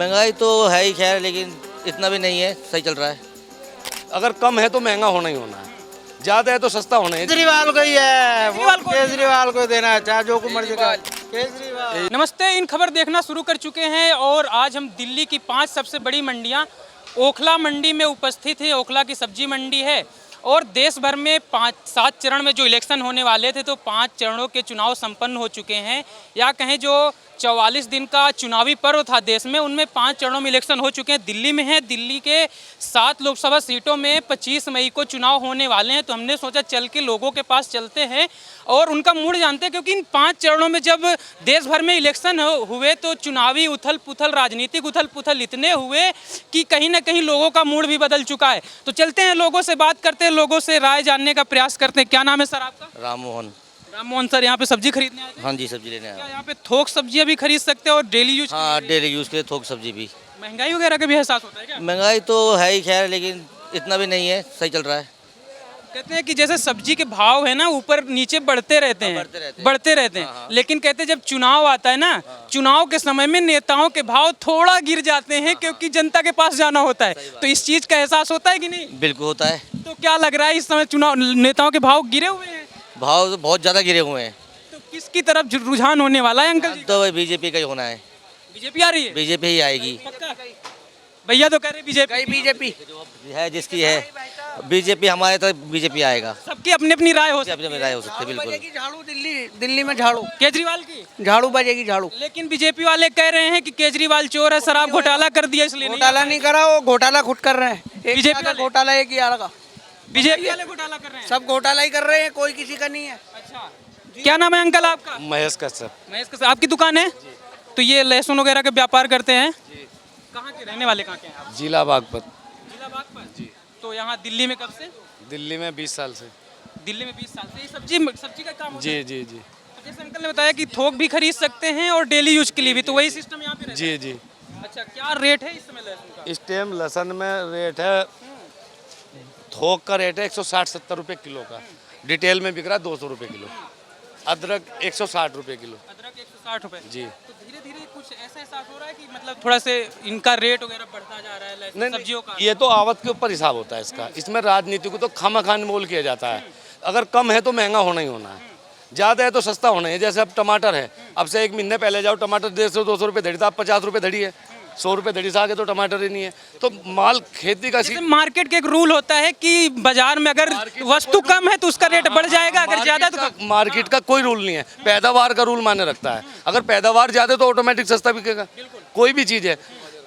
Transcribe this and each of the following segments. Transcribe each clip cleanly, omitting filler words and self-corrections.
महंगाई तो है ही खैर, लेकिन इतना भी नहीं है, सही चल रहा है। अगर कम है तो महंगा होना ही होना है, ज़्यादा है तो सस्ता होना है। केजरीवाल को ही है, केजरीवाल को देना है, चाहे जो को मर्जी का। नमस्ते, इन खबर देखना शुरू कर चुके हैं और आज हम दिल्ली की 5 सबसे बड़ी मंडियां ओखला मंडी में उपस्थित हैं। ओखला की सब्जी मंडी है और देश भर में 5-7 चरण में जो इलेक्शन होने वाले थे, तो 5 चरणों के चुनाव संपन्न हो चुके हैं। या कहें जो 44 दिन का चुनावी पर्व था देश में, उनमें 5 चरणों में इलेक्शन हो चुके हैं। दिल्ली में है, दिल्ली के 7 लोकसभा सीटों में 25 मई को चुनाव होने वाले हैं। तो हमने सोचा चल के लोगों के पास चलते हैं और उनका मूड जानते हैं, क्योंकि इन 5 चरणों में जब देश भर में इलेक्शन हुए तो चुनावी उथल पुथल, राजनीतिक उथल पुथल इतने हुए कि कहीं ना कहीं लोगों का मूड भी बदल चुका है। तो चलते हैं, लोगों से बात करते हैं, लोगों से राय जानने का प्रयास करते हैं। क्या नाम है सर आपका? राम मोहन। राम मोहन सर, यहाँ पे सब्जी खरीदने आए थे? हाँ जी, सब्जी लेने क्या आया। यहाँ पे थोक सब्जियाँ भी खरीद सकते हैं और डेली यूज? हाँ, डेली यूज़ के लिए थोक सब्जी भी। महंगाई वगैरह का भी एहसास होता है क्या? महंगाई तो है ही खैर, लेकिन इतना भी नहीं है, सही चल रहा है। कहते हैं कि जैसे सब्जी के भाव है ना, ऊपर नीचे बढ़ते रहते हैं, बढ़ते रहते हैं। लेकिन कहते हैं जब चुनाव आता है ना, चुनाव के समय में नेताओं के भाव थोड़ा गिर जाते हैं, क्योंकि जनता के पास जाना होता है। तो इस चीज का एहसास होता है कि नहीं? बिल्कुल होता है। तो क्या लग रहा है इस समय चुनाव नेताओं के भाव गिरे हुए हैं? भाव तो बहुत ज़्यादा गिरे हुए हैं। तो किसकी तरफ रुझान होने वाला है अंकल जी? तो भाई बीजेपी का ही होना है। बीजेपी आ रही है? बीजेपी ही आएगी। पक्का? भैया तो कह रहे बीजेपी। बीजेपी है जिसकी है, बीजेपी हमारे तो बीजेपी आएगा। सबकी अपनी अपनी राय हो सकती अपने राय हो सकती है। बिल्कुल। बजेगी झाड़ू, दिल्ली में झाड़ू, है। केजरीवाल की झाड़ू बजेगी झाड़ू। लेकिन बीजेपी वाले कह रहे हैं कि केजरीवाल चोर है, शराब घोटाला कर दिया इसलिए नहीं। घोटाला नहीं करा, वो घोटाला खुद कर रहे हैं। बीजेपी का वाले? घोटाला एक ही का, बीजेपी वाले घोटाला कर रहे हैं? सब घोटाला ही कर रहे हैं, कोई किसी का नहीं है। अच्छा, क्या नाम है अंकल आपका? महेश कश्यप। महेश कश्यप। आपकी दुकान है? तो ये लहसुन वगैरह का व्यापार करते हैं? कहाँ के रहने वाले, कहाँ के हैं आप? जिला बागपत। जिला बागपत जी। तो यहाँ दिल्ली में कब से? दिल्ली में 20 साल से। दिल्ली में 20 साल से। ये सब्जी का काम होता है? जी। तो जैसे अंकल ने बताया कि थोक भी खरीद सकते हैं और डेली यूज के लिए भी, तो वही सिस्टम यहाँ पे रहता है? जी। अच्छा, क्या रेट है इस समय लहसुन का? इस टाइम लहसुन में रेट है, थोक का रेट है 160-70 रुपये किलो का। डिटेल में बिक रहा है 200 रुपये किलो। अदरक 160 रुपये किलो। अदरक 160 रुपए जी। तो धीरे धीरे कुछ ऐसा एहसास हो रहा है कि मतलब थोड़ा से इनका रेट वगैरह बढ़ता जा रहा है लहसुन सब्जियों का? ये तो आवक के ऊपर हिसाब होता है इसका। इसमें राजनीति को तो खामखान मोल किया जाता है। अगर कम है तो महंगा होना ही होना है, ज़्यादा है तो सस्ता होना है। जैसे अब टमाटर है, अब से 1 महीने पहले जाओ टमाटर 150-200 रुपये धड़ी था, अब 50 रुपये धड़ी है। 100 रुपये धड़ी से आगे तो टमाटर ही नहीं है। तो माल खेती का जैसे मार्केट के एक रूल होता है कि बाजार में अगर वस्तु कम है तो उसका रेट बढ़ जाएगा, अगर ज्यादा तो कम। मार्केट का कोई रूल नहीं है, पैदावार का रूल माने रखता है। अगर पैदावार ज़्यादा तो ऑटोमेटिक सस्ता बिकेगा, कोई भी चीज़ है।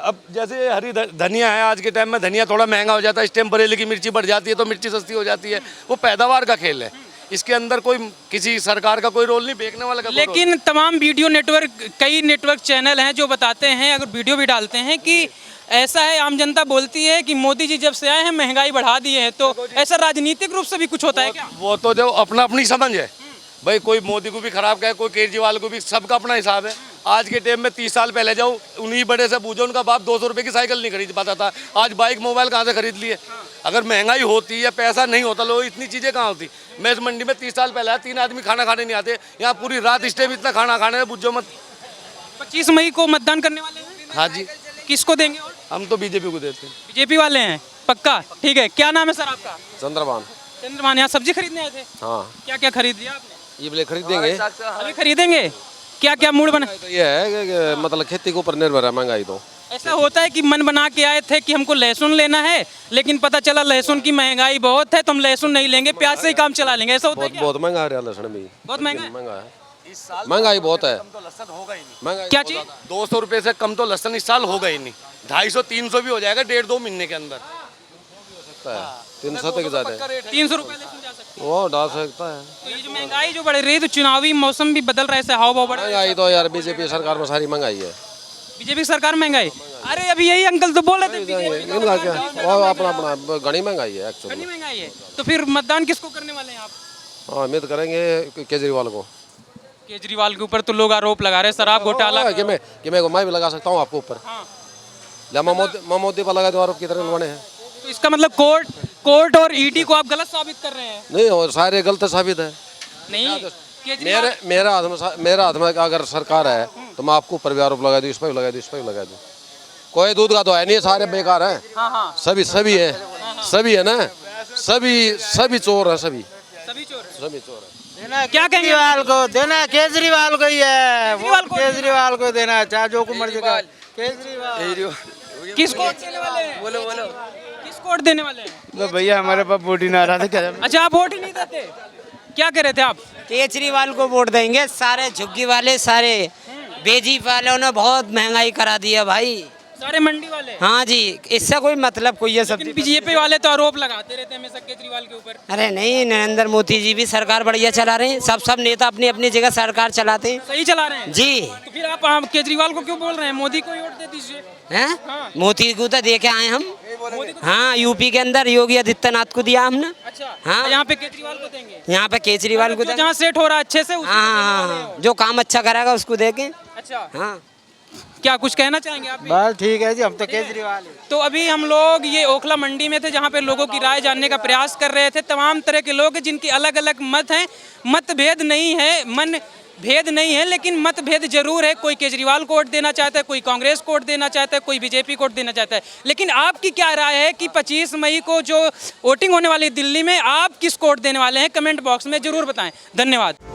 अब जैसे हरी धनिया है, आज के टाइम में धनिया थोड़ा महंगा हो जाता है, इस टाइम बरेली की मिर्ची बढ़ जाती है तो मिर्ची सस्ती हो जाती है। वो पैदावार का खेल है, इसके अंदर कोई किसी सरकार का कोई रोल नहीं, बेचने वाला का कोई रोल नहीं। लेकिन तमाम वीडियो नेटवर्क, कई नेटवर्क चैनल हैं जो बताते हैं, अगर वीडियो भी डालते हैं कि ऐसा है, आम जनता बोलती है कि मोदी जी जब से आए हैं महंगाई बढ़ा दी है। तो ऐसा राजनीतिक रूप से भी कुछ होता है क्या? वो तो जो अपना अपनी समझ है भाई, कोई मोदी को भी खराब कहे, कोई केजरीवाल को भी, सबका अपना हिसाब है। आज के टाइम में 30 साल पहले जाओ, उन्हीं बड़े से पूछो, उनका बाप 200 रुपये की साइकिल नहीं खरीद पाता था, आज बाइक मोबाइल कहाँ से खरीद लिए। अगर महंगाई होती या पैसा नहीं होता, लोग इतनी चीज़ें कहाँ होती। मैं इस मंडी में 30 साल पहले आया, 3 आदमी खाना खाने नहीं आते, यहाँ पूरी रात इस टाइम इतना खाना खाने में बुझो मत। 25 मई को मतदान करने वाले हैं? हाँ जी, किसको देंगे? और हम तो बीजेपी को देते हैं। बीजेपी वाले हैं? पक्का? ठीक है। क्या नाम है सर आपका? चंद्रभान। चंद्रमान। यहाँ सब्जी खरीदने आए थे? हाँ, क्या क्या खरीद लिया आपने? ये बोले खरीदेंगे। अभी खरीदेंगे? क्या क्या मूड बना? तो ये है कि मतलब खेती के ऊपर निर्भर है महंगाई। तो ऐसा होता है कि मन बना के आए थे कि हमको लहसुन लेना है, लेकिन पता चला लहसुन की महंगाई बहुत है तो हम लहसुन नहीं लेंगे, प्याज से ही काम चला लेंगे, ऐसा होता है क्या? बहुत महंगा है लहसुन भी। बहुत महंगा है? महंगा है, महंगाई बहुत है। तो लहसन होगा ही नहीं। महंगाई क्या बहुत चीज? ज़्यादा 200 रुपये से कम तो लहसन इस साल होगा ही नहीं। 250-300 भी हो जाएगा 1.5-2 महीने के अंदर। है। 300 तक ज़्यादा है। 300 रुपए लहसुन जा सकता है। वो डाल सकता है। तो ये जो महंगाई जो बढ़ रही है, तो चुनावी मौसम भी बदल रहा है, ऐसे हाव भाव बढ़ रहा है। महंगाई तो यार बीजेपी सरकार में सारी महंगाई है। बीजेपी सरकार महंगाई? अरे अभी यही अंकल तो बोल रहे थे इनका क्या, वो अपना अपना घनी महंगाई है एक्चुअली। कितनी महंगाई है। तो फिर मतदान किसको करने वाले हैं आप? हाँ, उम्मीद करेंगे केजरीवाल को। केजरीवाल के ऊपर तो लोग आरोप लगा रहे हैं शराब घोटाला का। कि मैं भी लगा सकता हूँ आपको ऊपर। हाँ। मोदी पर लगा दो आरोप की तरह लगवाने हैं। तो इसका मतलब कोर्ट और ईडी को आप गलत साबित कर रहे हैं? नहीं, और सारे गलत साबित है। नहीं, मेरा हाथ में अगर सरकार है तो मैं आपको ऊपर भी आरोप लगा दूँ, इस पर भी लगा दूँ, इस पर भी लगा दूँ। कोई दूध का तो है नहीं, सारे बेकार हैं। हाँ हाँ सभी है, सभी है ना, सभी चोर है, सभी सभी चोर हैं। सभी चोर है। देना क्या कहेंगे? केजरीवाल को, देना केजरीवाल को ही है, केजरीवाल को? केजरीवाल को देना है, चाहे जो को मर्जी का केजरीवाल। किसको वोट देने वाले हैं? बोलो बोलो, किसको वोट देने वाले हैं? तो भैया हमारे पास वोट ही ना रहा था क्या। अच्छा, आप वोट ही नहीं देते, क्या कर रहे थे आप? केजरीवाल को वोट देंगे। सारे झुग्गी वाले, सारे बेजी वालों ने बहुत महंगाई करा दी है भाई। सारे मंडी वाले? हाँ जी, इससे कोई मतलब कोई है सब। लेकिन बीजेपी वाले तो आरोप लगाते रहते हैं हमेशा केजरीवाल के ऊपर। अरे नहीं, नरेंद्र मोदी जी भी सरकार बढ़िया चला रहे हैं। सब नेता अपनी अपनी जगह सरकार चलाते हैं। सही चला रहे हैं जी। तो फिर आप केजरीवाल को क्यों बोल रहे हैं? मोदी को ही वोट दे दीजिए। हैं? हाँ। मोदी को तो देखे आए हम। मोदी को? हाँ, यूपी के अंदर योगी आदित्यनाथ को दिया हमने। अच्छा, हाँ। यहाँ पे केजरीवाल को देंगे? यहाँ पे केजरीवाल को जो जहाँ सेट हो रहा है अच्छे से उसी को हाँ देने हाँ वाले हाँ, हो। जो काम अच्छा करेगा उसको देंगे। अच्छा, हाँ, क्या कुछ कहना चाहेंगे आप भी? बस ठीक है जी, हम तो केजरीवाल। तो अभी हम लोग ये ओखला मंडी में थे, जहाँ पे लोगों की राय जानने का प्रयास कर रहे थे। तमाम तरह के लोग जिनकी अलग अलग मत हैं, मतभेद नहीं है, मन भेद नहीं है, लेकिन मतभेद जरूर है। कोई केजरीवाल को वोट देना चाहता है, कोई कांग्रेस को वोट देना चाहता है, कोई बीजेपी को वोट देना चाहता है। लेकिन आपकी क्या राय है कि 25 मई को जो वोटिंग होने वाली है दिल्ली में, आप किसको वोट देने वाले हैं? कमेंट बॉक्स में जरूर बताएं। धन्यवाद।